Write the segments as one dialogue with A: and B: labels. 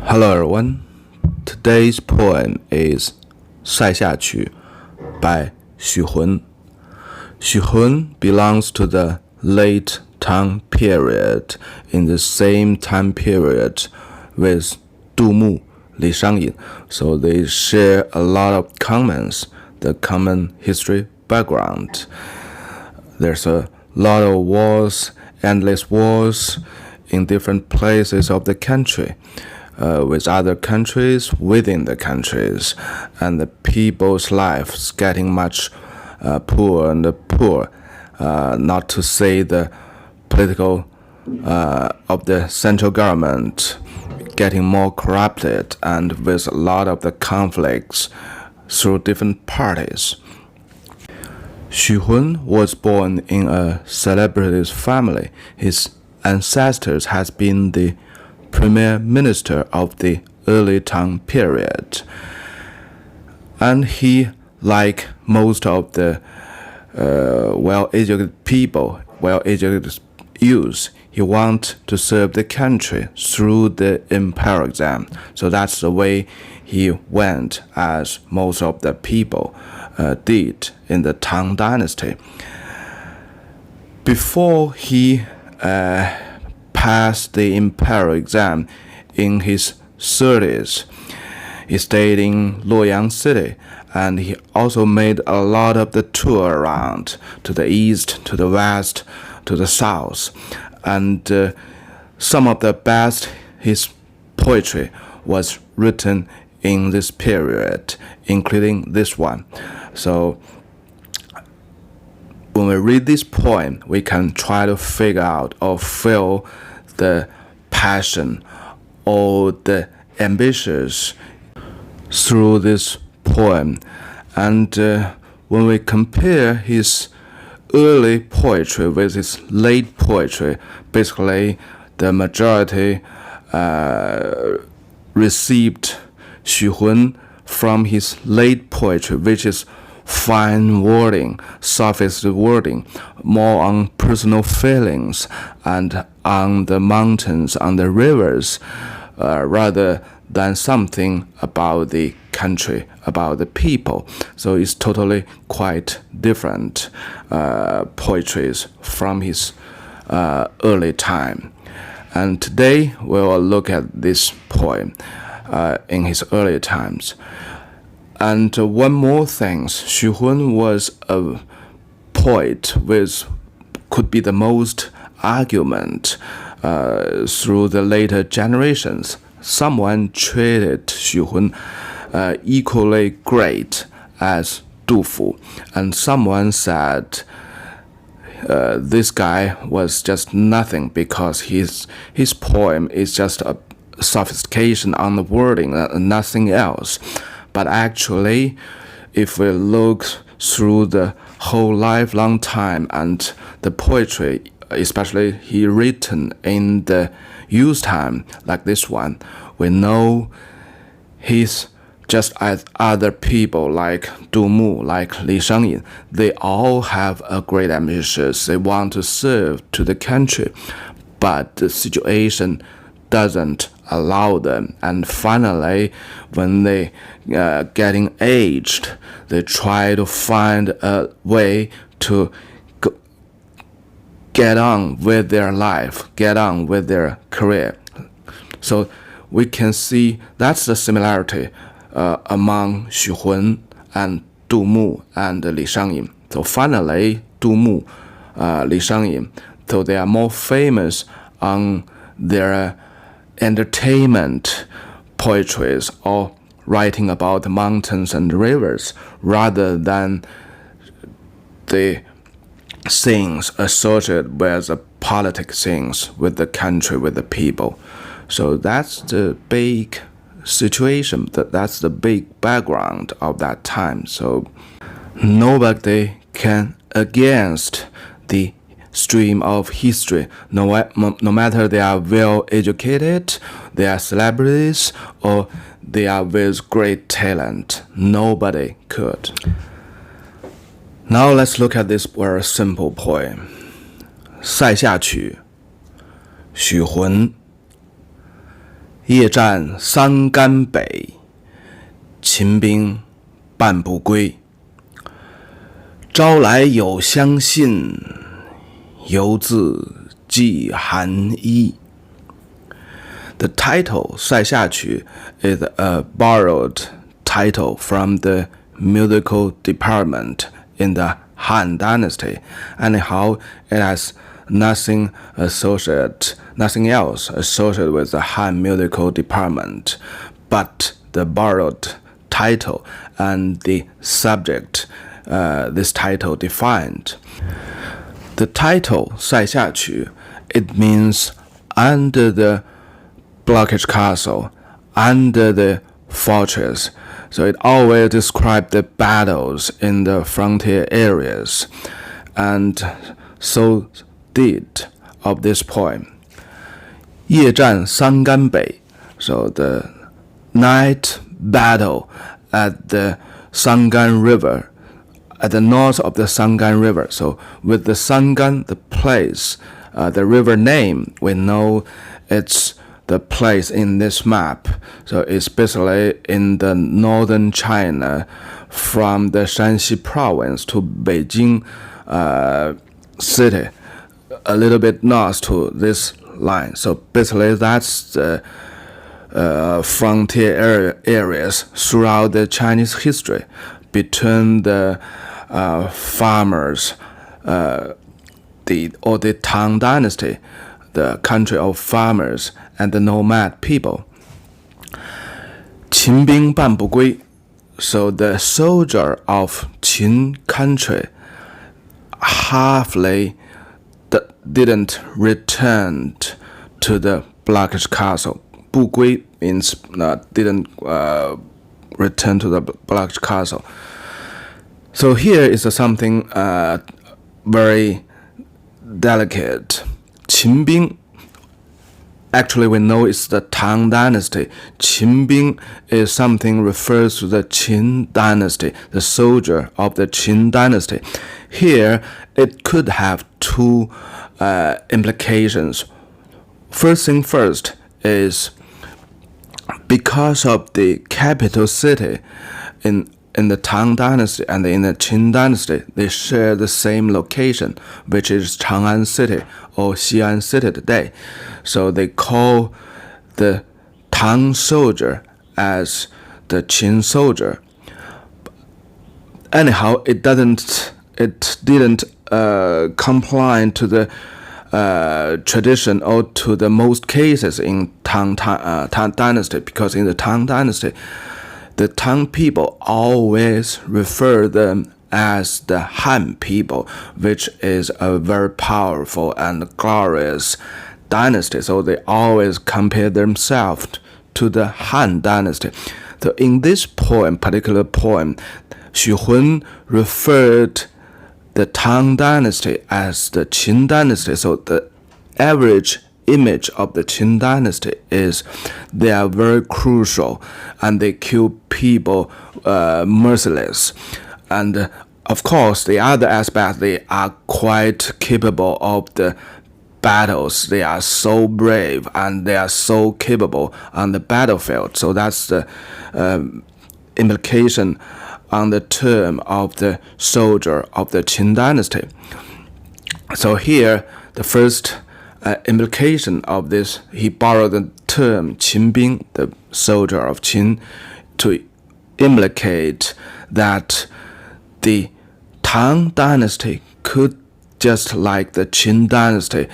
A: Hello everyone. Today's poem is 塞下曲 by Xu Hun. Xu Hun belongs to the late Tang period in the same time period with Du Mu, Li Shangyin, so they share a lot of comments, the common history background. There's a lot of wars, endless wars in different places of the country. With other countries within the countries, and the people's lives getting much poorer and poorer, not to say the political of the central government getting more corrupted, and with a lot of the conflicts through different parties. Xu Hun was born in a celebrity's family. His ancestors has been the Premier Minister of the early Tang period, and he, like most of the well-educated people, well-educated youth, he want to serve the country through the imperial exam. So that's the way he went, as most of the people did in the Tang dynasty. Before he passed the imperial exam in his 30s. He stayed in Luoyang city, and he also made a lot of the tour around to the east, to the west, to the south, and some of the best his poetry was written in this period, including this one. So when we read this poem, we can try to figure out or feel the passion or the ambitions through this poem. And when we compare his early poetry with his late poetry, basically the majority received Xu Hun from his late poetry, which is fine wording, sophist wording, more on personal feelings and on the mountains, on the rivers, rather than something about the country, about the people. So it's totally quite different poetries from his early time. And today we will look at this poem in his early times. And one more thing, Xu Hun was a poet with could be the most argument through the later generations. Someone treated Xu Hun equally great as Du Fu, and someone said this guy was just nothing because his poem is just a sophistication on the wording, nothing else. But actually, if we look through the whole lifelong time and the poetry, especially he written in the youth time, like this one, we know he's just as other people like Du Mu, like Li Shangyin. They all have a great ambition. They want to serve to the country, but the situation doesn't allow them. And finally, when they getting aged, they try to find a way to get on with their life, get on with their career. So we can see that's the similarity among Xu Hun and Du Mu and Li Shangyin. So finally, Du Mu, Li Shangyin, so they are more famous on their entertainment poetries or writing about mountains and rivers rather than the things associated with the politic things, with the country, with the people. So that's the big situation, that's the big background of that time. So nobody can against the stream of history, no matter they are well educated, they are celebrities, or they are with great talent. Nobody could. Now let's look at this very simple poem. 塞下曲 Xu Hun 夜战三竿北，秦兵半不归。朝来有相信，犹自寄寒衣。The title 塞下曲 is a borrowed title from the musical department in the Han Dynasty. Anyhow, it has nothing else associated with the Han musical department, but the borrowed title and the subject this title defined. The title 塞下曲 it means under the blockage castle, under the fortress. So it always described the battles in the frontier areas, and so did of this poem. 夜战三竿北, so the night battle at the Sangan River, at the north of the Sangan River. So with the Sangan, the place, the river name, we know it's the place in this map. So it's basically in the northern China from the Shanxi province to Beijing city, a little bit north to this line. So basically that's the frontier areas throughout the Chinese history between the farmers, the Tang Dynasty, the country of farmers, and the nomad people. 秦兵半不归, so the soldier of Qin country halfly didn't return to the blockage castle. 不归 means didn't return to the blockage castle. So here is something very delicate. 秦兵, actually we know it's the Tang Dynasty. 秦兵 is something refers to the Qin Dynasty, the soldier of the Qin Dynasty. Here it could have two implications. First thing first is because of the capital city in the Tang Dynasty and in the Qin Dynasty, they share the same location, which is Chang'an City or Xi'an City today. So they call the Tang soldier as the Qin soldier. Anyhow, it didn't comply to the tradition or to the most cases in Tang Dynasty, because in the Tang Dynasty, the Tang people always refer them as the Han people, which is a very powerful and glorious dynasty. So they always compare themselves to the Han dynasty. So in this particular poem, Xu Hun referred the Tang dynasty as the Qin dynasty. So the average image of the Qin dynasty is they are very crucial and they kill people merciless. And of course, the other aspect, they are quite capable of the battles. They are so brave and they are so capable on the battlefield. So that's the implication on the term of the soldier of the Qin dynasty. So here, the first implication of this, he borrowed the term Qin Bing, the soldier of Qin, to implicate that the Tang dynasty could, just like the Qin dynasty,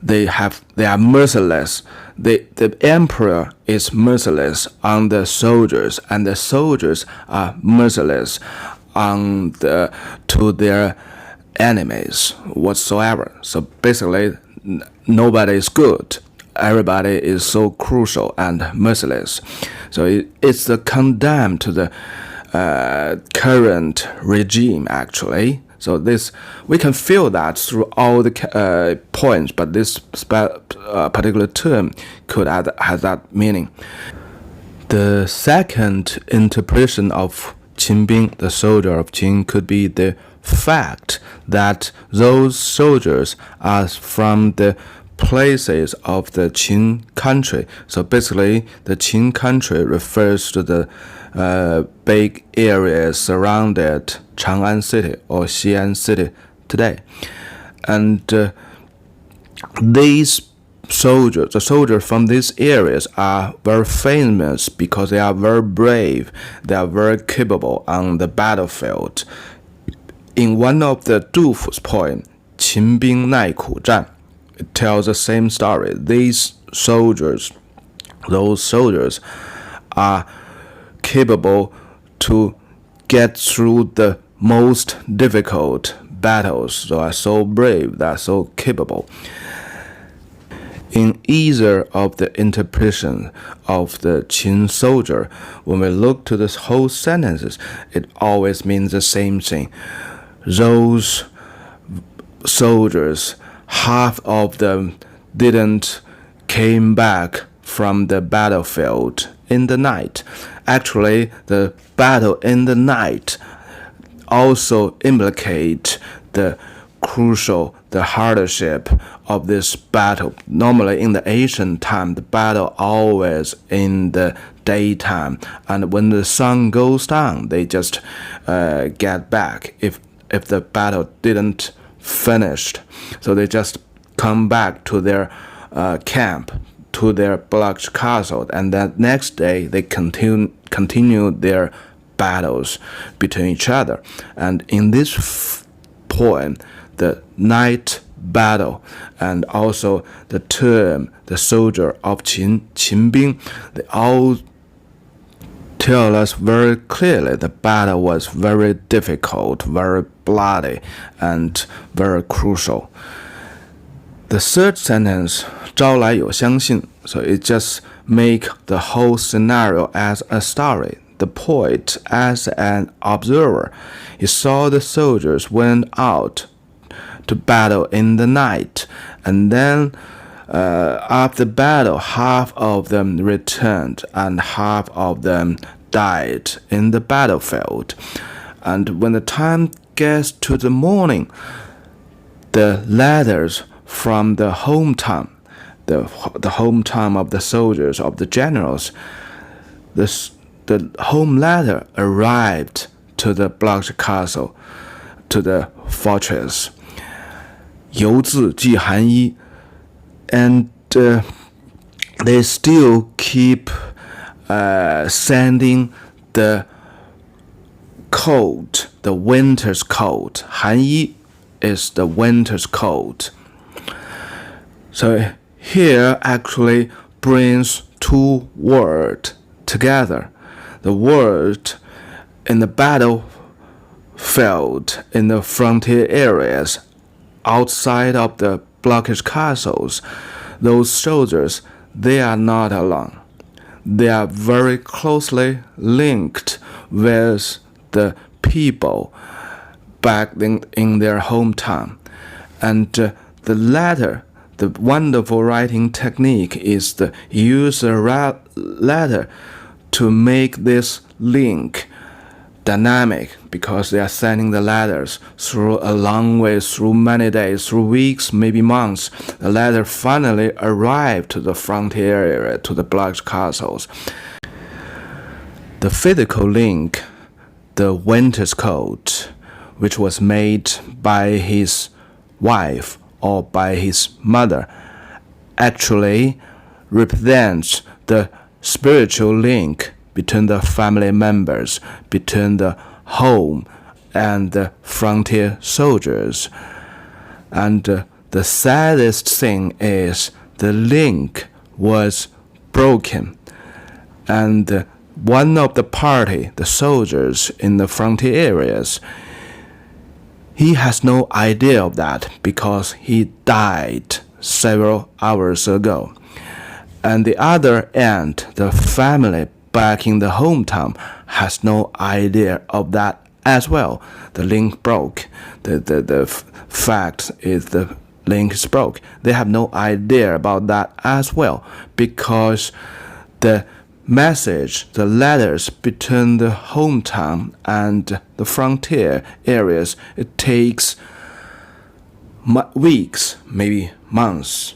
A: they are merciless. The emperor is merciless on the soldiers, and the soldiers are merciless to their enemies whatsoever. So basically, nobody is good. Everybody is so crucial and merciless. So it's the condemn to the current regime, actually. So this, we can feel that through all the points, but this particular term could have that meaning. The second interpretation of Qin Bing, the soldier of Qin, could be the fact that those soldiers are from the places of the Qin country. So basically, the Qin country refers to the big areas surrounded Chang'an city or Xi'an city today. And these soldiers, the soldiers from these areas are very famous because they are very brave, they are very capable on the battlefield. In one of the Dufu's poem, 秦兵耐苦战, it tells the same story. These soldiers, those soldiers are capable to get through the most difficult battles. They are so brave, they are so capable. In either of the interpretation of the Qin soldier, when we look to this whole sentences, it always means the same thing. Those soldiers, half of them didn't came back from the battlefield in the night. Actually, the battle in the night also implicate the crucial, the hardship of this battle. Normally in the ancient time, the battle always in the daytime, and when the sun goes down, they just get back if the battle didn't finished. So they just come back to their camp, to their block castle, and then next day they continue their battles between each other. And in this poem, the night battle and also the term, the soldier of Qin Bing, they all tell us very clearly the battle was very difficult, very bloody, and very crucial. The third sentence, 招来有相信, so it just make the whole scenario as a story. The poet, as an observer, he saw the soldiers went out to battle in the night, and then after battle, half of them returned and half of them died in the battlefield. And when the time gets to the morning, the letters from the hometown, the hometown of the soldiers, of the generals, the home letter arrived to the blocked castle, to the fortress. 邮字寄寒衣, and they still keep sending the coat, the winter's coat. 寒衣 is the winter's coat. So here actually brings two words together. The word in the battlefield, in the frontier areas, outside of the blockage castles, those soldiers, they are not alone. They are very closely linked with the people back in their hometown. And the letter, the wonderful writing technique is the use a letter to make this link dynamic, because they are sending the letters through a long way, through many days, through weeks, maybe months. The letter finally arrived to the frontier area, to the blocked castles. The physical link, the winter's coat, which was made by his wife or by his mother, actually represents the spiritual link between the family members, between the home and the frontier soldiers. And the saddest thing is the link was broken, and one of the party, the soldiers in the frontier areas, he has no idea of that because he died several hours ago. And the other end, the family back in the hometown, has no idea of that as well. The link broke. The fact is the link is broke. They have no idea about that as well, because the message, the letters between the hometown and the frontier areas, it takes weeks, maybe months.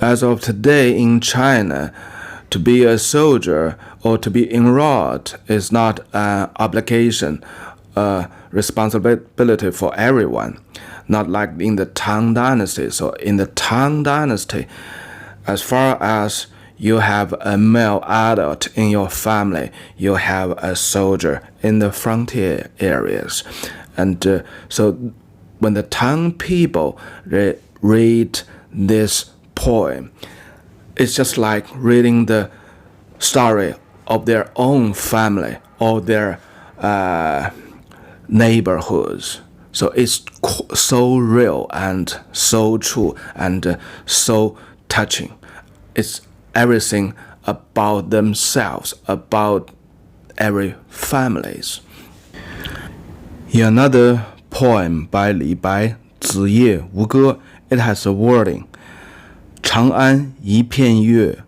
A: As of today in China, to be a soldier or to be enrolled is not an obligation, a responsibility for everyone, not like in the Tang Dynasty. So in the Tang Dynasty, as far as you have a male adult in your family, you have a soldier in the frontier areas. And so when the Tang people read this poem, it's just like reading the story of their own family or their neighborhoods. So it's so real and so true and so touching. It's everything about themselves, about every families. In another poem by Li Bai, 子夜吴歌, it has a wording, 长安一片月，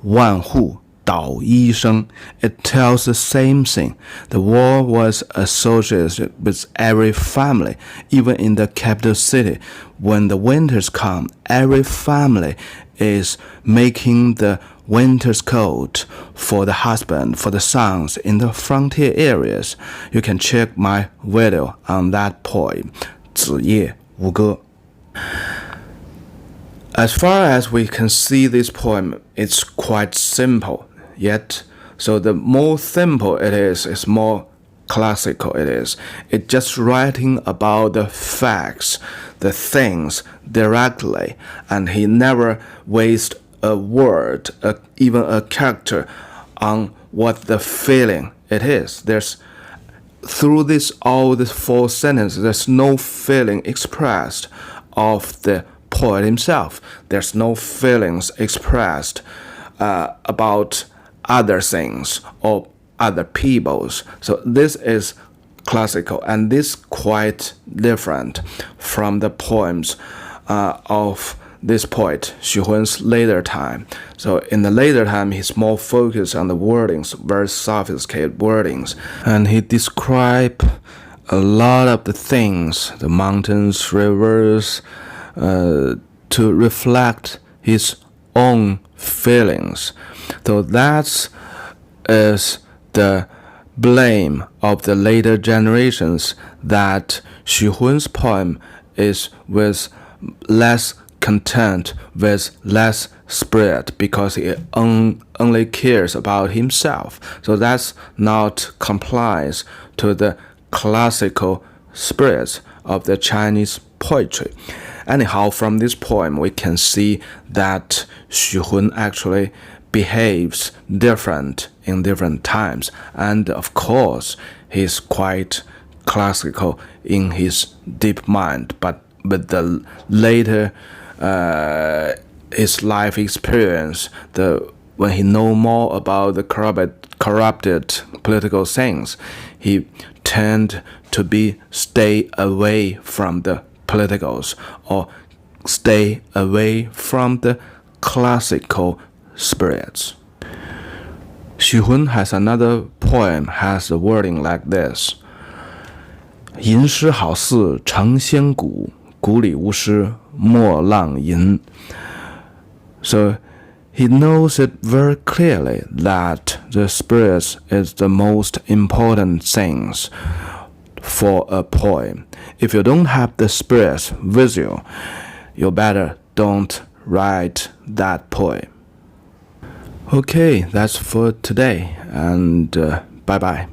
A: 万户捣衣声. It tells the same thing. The war was associated with every family, even in the capital city. When the winters come, every family is making the winter's coat for the husband, for the sons in the frontier areas. You can check my video on that poem, 子夜吴歌. As far as we can see this poem, it's quite simple, yet, so the more simple it is more classical it is. It's just writing about the facts, the things directly, and he never wastes a word, even a character, on what the feeling it is. There's through all these 4 sentences, there's no feeling expressed of the poet himself. There's no feelings expressed about other things or other peoples. So this is classical, and this quite different from the poems of this poet, Xu Hun's later time. So in the later time, he's more focused on the wordings, very sophisticated wordings, and he described a lot of the things, the mountains, rivers, to reflect his own feelings. So that is the blame of the later generations, that Xu Hun's poem is with less content, with less spirit, because he only cares about himself. So that's not complies to the classical spirit of the Chinese poetry. Anyhow, from this poem, we can see that Xu Hun actually behaves different in different times. And of course, he's quite classical in his deep mind. But with the later, his life experience, when he know more about the corrupted political things, he tend to stay away from the politicals, or stay away from the classical spirits. Xu Hun has another poem, has the wording like this, 吟诗好似成仙谷，谷里无诗莫浪吟. So he knows it very clearly that the spirits is the most important things for a poem. If you don't have the spirits with you, you better don't write that poem. Okay, that's for today, and bye-bye.